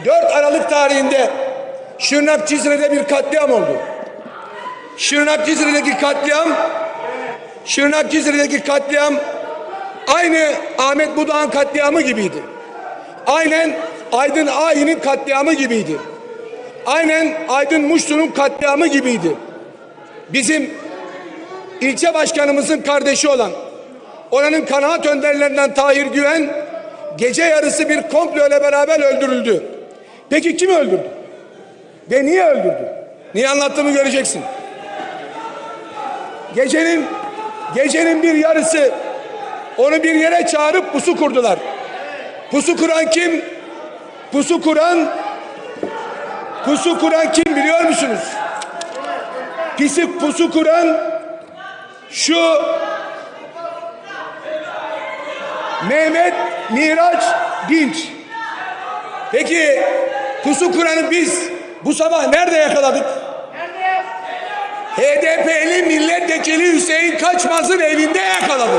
4 Aralık tarihinde Şırnak Cizre'de bir katliam oldu. Şırnak Cizre'deki katliam aynı Ahmet Budak'ın katliamı gibiydi. Aynen Aydın Ayi'nin katliamı gibiydi. Aynen Aydın Muşlu'nun katliamı gibiydi. Bizim ilçe başkanımızın kardeşi olan, oranın kanaat önderlerinden Tahir Güven gece yarısı bir komplo ile beraber öldürüldü. Peki kim öldürdü? Ve niye öldürdü? Niye anlattığımı göreceksin. Gecenin bir yarısı onu bir yere çağırıp pusu kurdular. Pusu kuran kim? Pusu kuran kim biliyor musunuz? Pusu kuran şu Mehmet Miraç Dinç. Peki pusu kuranı biz bu sabah nerede yakaladık? HDP'li milletvekili Hüseyin Kaçmaz'ın evinde yakaladık.